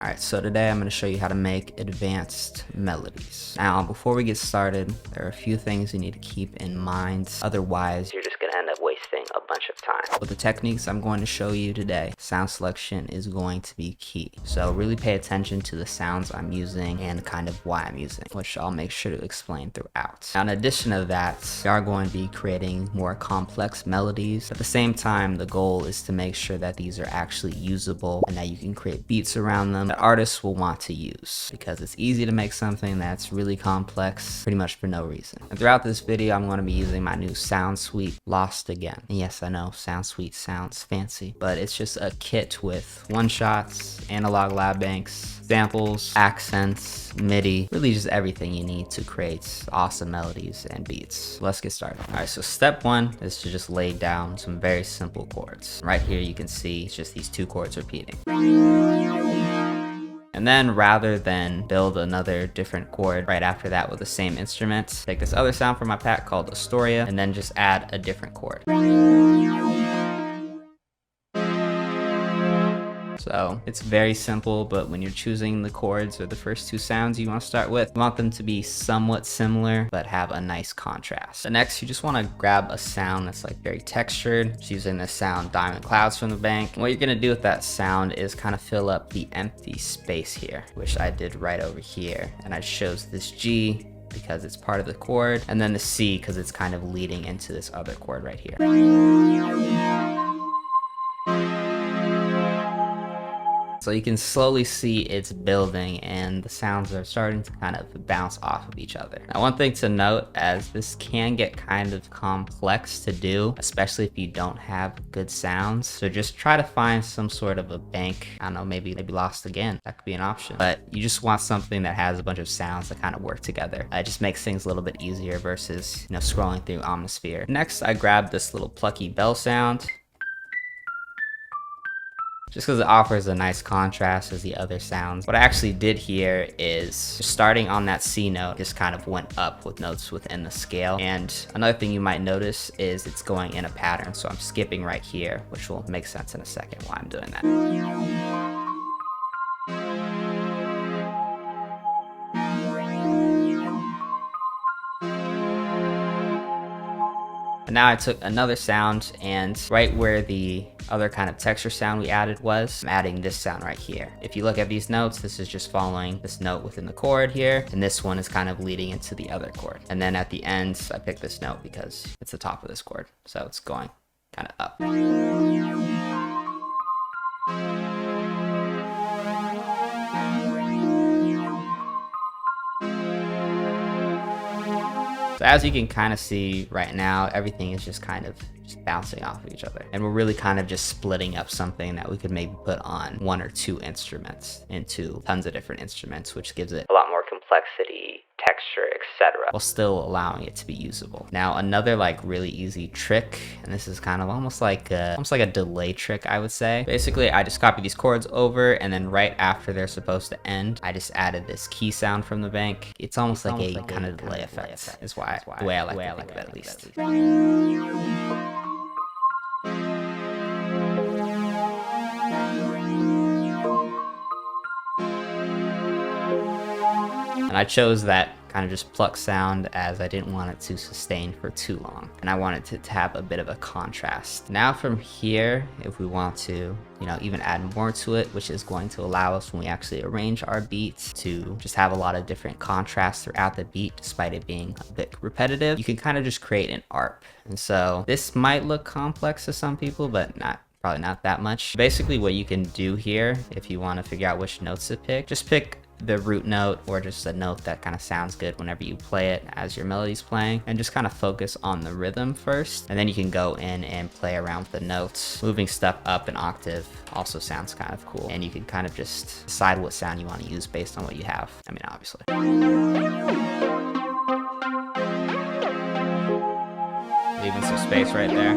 Alright, so today I'm going to show you how to make advanced melodies. Now, before we get started, there are a few things you need to keep in mind. Otherwise, you're just going to end up wasting a bunch of time. With the techniques I'm going to show you today, sound selection is going to be key. So really pay attention to the sounds I'm using and kind of why I'm using, which I'll make sure to explain throughout. Now, in addition to that, we are going to be creating more complex melodies. At the same time, the goal is to make sure that these are actually usable and that you can create beats around them that artists will want to use, because it's easy to make something that's really complex pretty much for no reason. And throughout this video, I'm going to be using my new sound suite, Lost Again. And yes, I know sound suite sounds fancy, but it's just a kit with one-shots, analog lab banks, samples, accents, MIDI, really just everything you need to create awesome melodies and beats. Let's get started. All right, so step one is to just lay down some very simple chords. Right here you can see it's just these two chords repeating. And then rather than build another different chord right after that with the same instrument, take this other sound from my pack called Astoria and then just add a different chord. So it's very simple, but when you're choosing the chords or the first two sounds you want to start with, you want them to be somewhat similar but have a nice contrast. So next, you just want to grab a sound that's like very textured. Just using this sound Diamond Clouds from the bank. And what you're going to do with that sound is kind of fill up the empty space here, which I did right over here. And I chose this G because it's part of the chord, and then the C because it's kind of leading into this other chord right here. So you can slowly see it's building and the sounds are starting to kind of bounce off of each other. Now, one thing to note, as this can get kind of complex to do, especially if you don't have good sounds. So just try to find some sort of a bank. I don't know, maybe Lost Again. That could be an option. But you just want something that has a bunch of sounds that kind of work together. It just makes things a little bit easier versus, scrolling through Omnisphere. Next, I grabbed this little plucky bell sound, just because it offers a nice contrast as the other sounds. What I actually did here is, starting on that C note, just kind of went up with notes within the scale. And another thing you might notice is it's going in a pattern, so I'm skipping right here, which will make sense in a second why I'm doing that. And now I took another sound, and right where the other kind of texture sound we added was, I'm adding this sound right here. If you look at these notes, this is just following this note within the chord here, and this one is kind of leading into the other chord. And then at the end, I picked this note because it's the top of this chord, so it's going kind of up. So as you can kind of see right now, everything is just kind of bouncing off of each other. And we're really kind of just splitting up something that we could maybe put on one or two instruments into tons of different instruments, which gives it a lot more complexity, texture, etc., while still allowing it to be usable. Now, another really really trick, and this is kind of almost like a delay trick, I would say. Basically, I just copy these chords over, and then right after they're supposed to end, I just added this key sound from the bank. It's almost like a kind of delay effect, is the way I like to think of it, at least. And I chose that kind of just pluck sound as I didn't want it to sustain for too long. And I wanted it to have a bit of a contrast. Now from here, if we want to, even add more to it, which is going to allow us when we actually arrange our beats to just have a lot of different contrasts throughout the beat, despite it being a bit repetitive, you can kind of just create an arp. And so this might look complex to some people, but probably not that much. Basically what you can do here, if you want to figure out which notes to pick, just pick the root note or just a note that kind of sounds good whenever you play it as your melody's playing, and just kind of focus on the rhythm first, and then you can go in and play around with the notes. Moving stuff up an octave also sounds kind of cool, and you can kind of just decide what sound you want to use based on what you have. I mean, obviously. Leaving some space right there.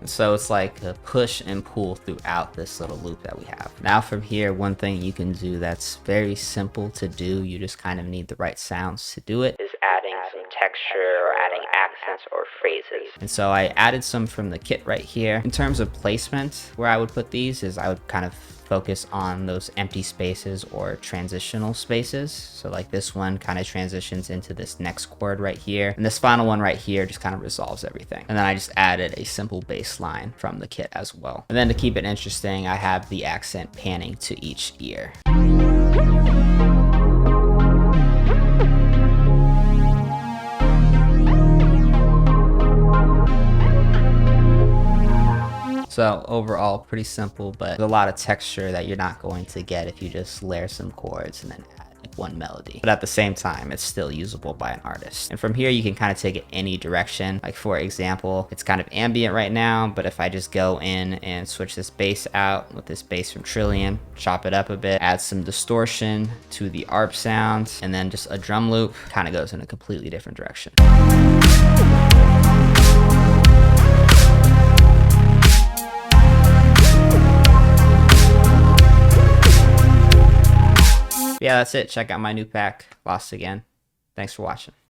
So it's like a push and pull throughout this little loop that we have. Now from here, one thing you can do that's very simple to do, you just kind of need the right sounds to do it, is adding some texture or adding accents or phrases. And so I added some from the kit right here. In terms of placement, where I would put these is I would kind of focus on those empty spaces or transitional spaces. So like this one kind of transitions into this next chord right here. And this final one right here just kind of resolves everything. And then I just added a simple bass line from the kit as well. And then to keep it interesting, I have the accent panning to each ear. So overall, pretty simple, but a lot of texture that you're not going to get if you just layer some chords and then add like one melody. But at the same time, it's still usable by an artist. And from here, you can kind of take it any direction. Like for example, it's kind of ambient right now, but if I just go in and switch this bass out with this bass from Trillium, chop it up a bit, add some distortion to the arp sound, and then just a drum loop, kind of goes in a completely different direction. Yeah, that's it. Check out my new pack, Lost Again. Thanks for watching.